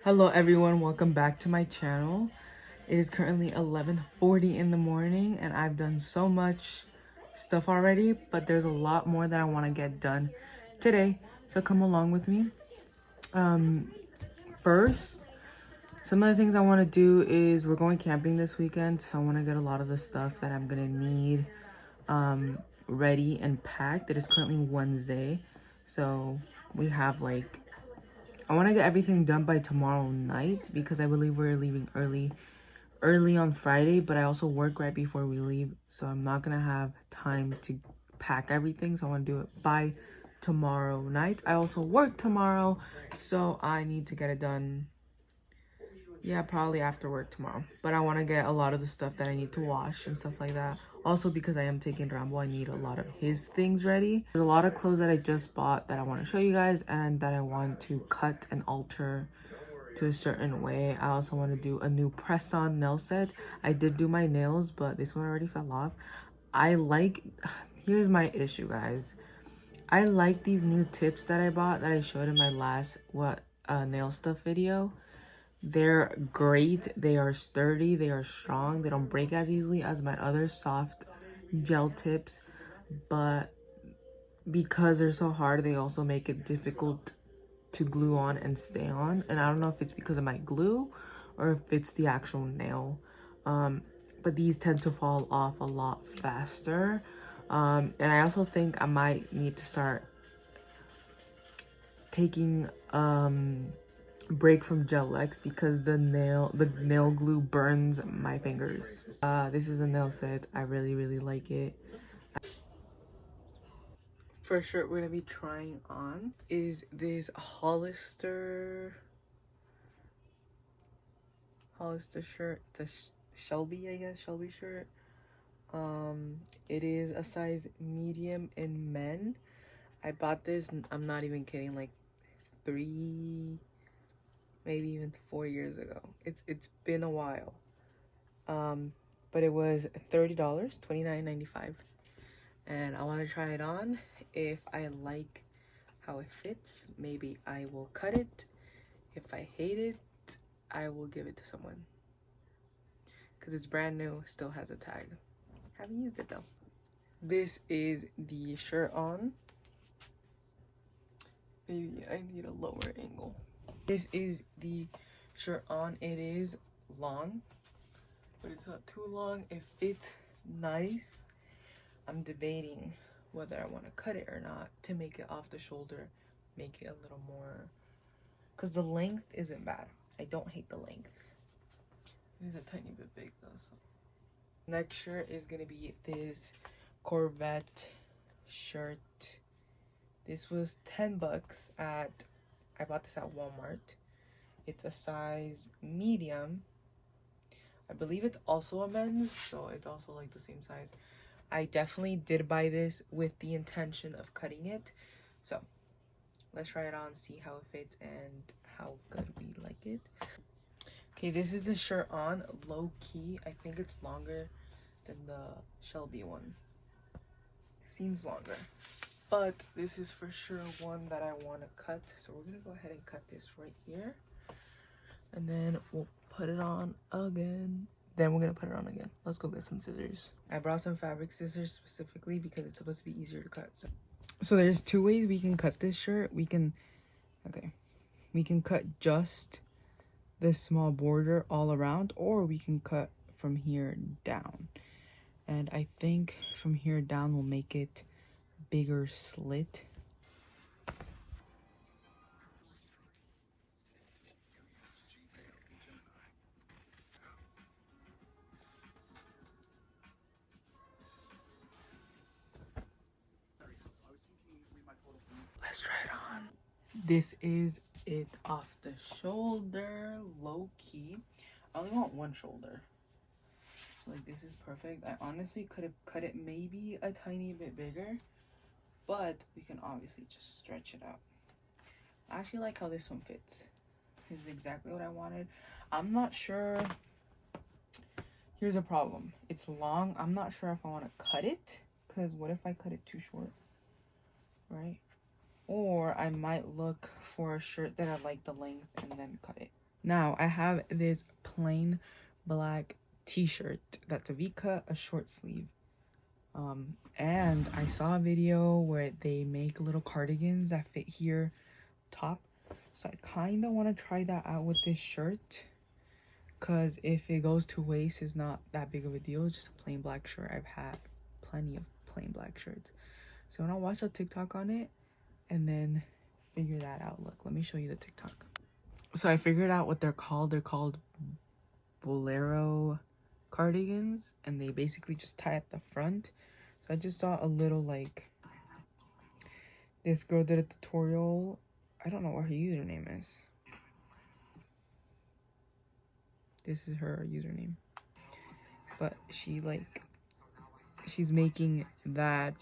Hello everyone, welcome back to my channel. It is currently 11:40 in the morning and I've done so much stuff already, but there's a lot more that I want to get done today, so come along with me. First, some of the things I want to do is we're going camping this weekend, so I want to get a lot of the stuff that I'm gonna need ready and packed. It is currently Wednesday, so we have I want to get everything done by tomorrow night because I believe we're leaving early on Friday, but I also work right before we leave, so I'm not gonna have time to pack everything, so I want to do it by tomorrow night. I also work tomorrow, so I need to get it done, yeah, probably after work tomorrow. But I want to get a lot of the stuff that I need to wash and stuff like that. Also, because I am taking Rambo, I need a lot of his things ready. There's a lot of clothes that I just bought that I want to show you guys and that I want to cut and alter to a certain way. I also want to do a new press-on nail set. I did do my nails, but this one already fell off. Here's my issue, guys. I like these new tips that I bought that I showed in my last nail stuff video. They're great. They are sturdy. They are strong. They don't break as easily as my other soft gel tips, but because they're so hard, they also make it difficult to glue on and stay on. And I don't know if it's because of my glue or if it's the actual nail, but these tend to fall off a lot faster. And I also think I might need to start taking break from Gel-X because the nail glue burns my fingers. This is a nail set. I really like it. First shirt we're gonna be trying on is this Hollister shirt, the Shelby, I guess, Shelby shirt. It is a size medium in men. I bought this, I'm not even kidding, like 3, maybe even 4 years ago. It's been a while. But it was $30, $29.95. And I want to try it on. If I like how it fits, maybe I will cut it. If I hate it, I will give it to someone. Because it's brand new, still has a tag. Haven't used it though. This is the shirt on. Maybe I need a lower angle. This is the shirt on. It is long, but it's not too long. It fits nice. I'm debating whether I want to cut it or not to make it off the shoulder, make it a little more, because the length isn't bad. I don't hate the length. It is a tiny bit big though. So. Next shirt is gonna be this Corvette shirt. This was $10 I bought this at Walmart. It's a size medium. I believe it's also a men's, so it's also like the same size. I definitely did buy this with the intention of cutting it. So let's try it on, see how it fits and how good we like it. Okay, this is the shirt on, low key. I think it's longer than the Shelby one. Seems longer. But this is for sure one that I want to cut. So we're going to go ahead and cut this right here. And then we'll put it on again. Then we're going to put it on again. Let's go get some scissors. I brought some fabric scissors specifically because it's supposed to be easier to cut. So there's 2 ways we can cut this shirt. We can cut just this small border all around, or we can cut from here down. And I think from here down will make it bigger slit. Let's try it on. This is it off the shoulder, low key. I only want one shoulder. So like this is perfect. I honestly could have cut it maybe a tiny bit bigger, but we can obviously just stretch it out. I actually like how this one fits. This is exactly what I wanted. I'm not sure. Here's a problem. It's long. I'm not sure if I want to cut it, because what if I cut it too short, right? Or I might look for a shirt that I like the length and then cut it. Now I have this plain black t-shirt that's a V-cut, a short sleeve. And I saw a video where they make little cardigans that fit here top. So I kind of want to try that out with this shirt. Because if it goes to waist, it's not that big of a deal. It's just a plain black shirt. I've had plenty of plain black shirts. So when I watch a TikTok on it and then figure that out. Look, let me show you the TikTok. So I figured out what they're called. They're called bolero cardigans. And they basically just tie at the front. So I just saw a little like... This girl did a tutorial. I don't know what her username is. This is her username. But she's making that.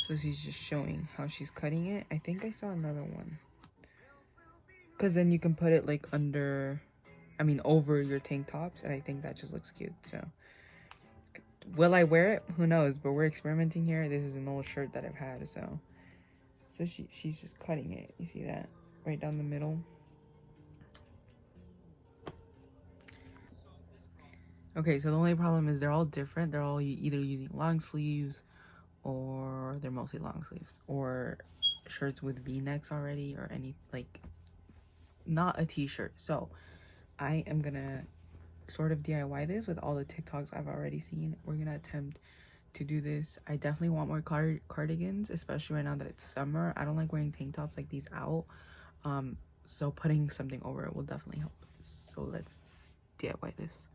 So she's just showing how she's cutting it. I think I saw another one. Because then you can put it like over your tank tops. And I think that just looks cute. So will I wear it? Who knows? But we're experimenting here. This is an old shirt that I've had. So she's just cutting it. You see that? Right down the middle. Okay, so the only problem is they're all different. They're all either using long sleeves or they're mostly long sleeves or shirts with V-necks already or any not a t-shirt. So I am gonna sort of DIY this with all the TikToks I've already seen. We're gonna attempt to do this. I definitely want more cardigans, especially right now that it's summer. I don't like wearing tank tops like these out. So putting something over it will definitely help. So let's DIY this.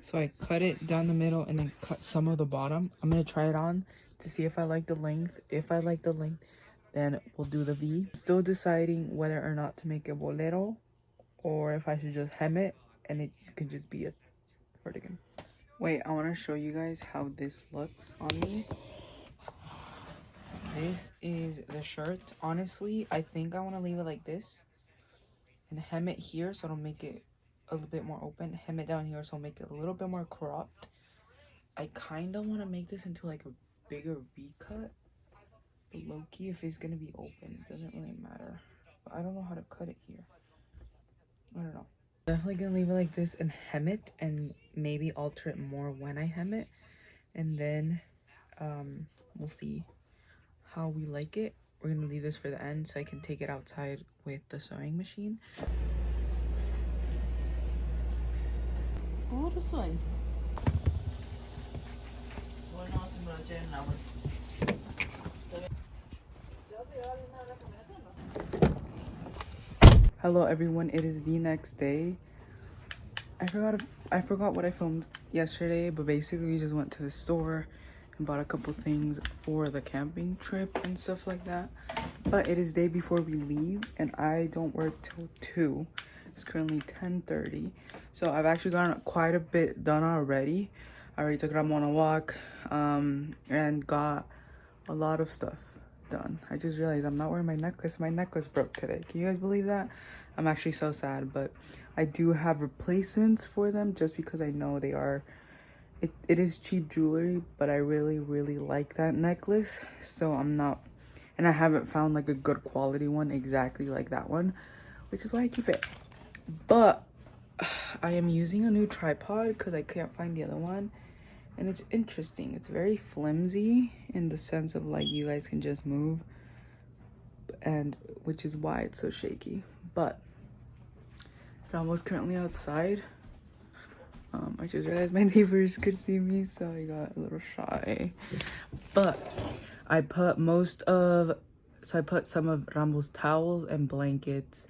So I cut it down the middle and then cut some of the bottom. I'm going to try it on to see if I like the length. If I like the length, then we'll do the V. Still deciding whether or not to make a bolero or if I should just hem it and it can just be a cardigan. Wait, I want to show you guys how this looks on me. This is the shirt. Honestly, I think I want to leave it like this and hem it here so it'll make it a little bit more open. Hem it down here so I'll make it a little bit more cropped. I kind of want to make this into like a bigger V-cut. But low-key, if it's going to be open, it doesn't really matter. But I don't know how to cut it here. I don't know. Definitely going to leave it like this and hem it and maybe alter it more when I hem it. And then we'll see how we like it. We're going to leave this for the end so I can take it outside with the sewing machine. Hello everyone, it is the next day. I forgot what I filmed yesterday, but basically we just went to the store and bought a couple things for the camping trip and stuff like that. But it is day before we leave and I don't work till 2. It's currently 10:30. So I've actually gotten quite a bit done already. I already took Ramon on a walk and got a lot of stuff done. I just realized I'm not wearing my necklace. My necklace broke today. Can you guys believe that? I'm actually so sad, but I do have replacements for them just because I know they are, it is cheap jewelry, but I really, really like that necklace. So I'm not, and I haven't found like a good quality one exactly like that one, which is why I keep it. But I am using a new tripod because I can't find the other one. And it's interesting. It's very flimsy in the sense of like you guys can just move, and which is why it's so shaky. But Ramo's currently outside. I just realized my neighbors could see me, so I got a little shy. But I put some of Ramo's towels and blankets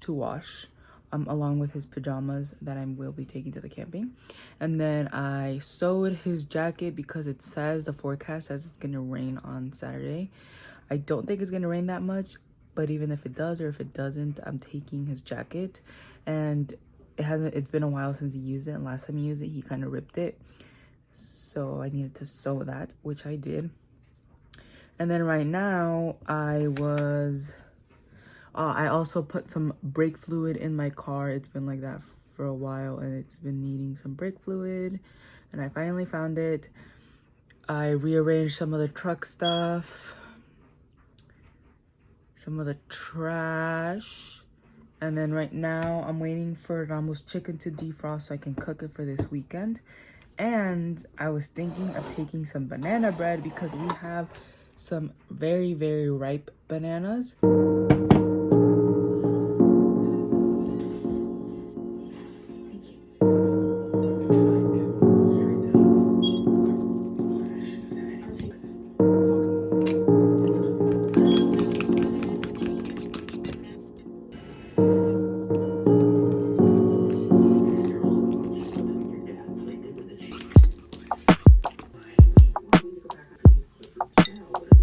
to wash. Along with his pajamas that I will be taking to the camping. And then I sewed his jacket because it says, the forecast says it's gonna rain on Saturday. I don't think it's gonna rain that much, but even if it does or if it doesn't, I'm taking his jacket. And it's been a while since he used it, and last time he used it, he kind of ripped it. So I needed to sew that, which I did. And then right now I also put some brake fluid in my car. It's been like that for a while and it's been needing some brake fluid and I finally found it. I rearranged some of the truck stuff, some of the trash. And then right now I'm waiting for Ramo's chicken to defrost so I can cook it for this weekend. And I was thinking of taking some banana bread because we have some very, very ripe bananas.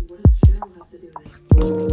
What does Cheryl have to do with it?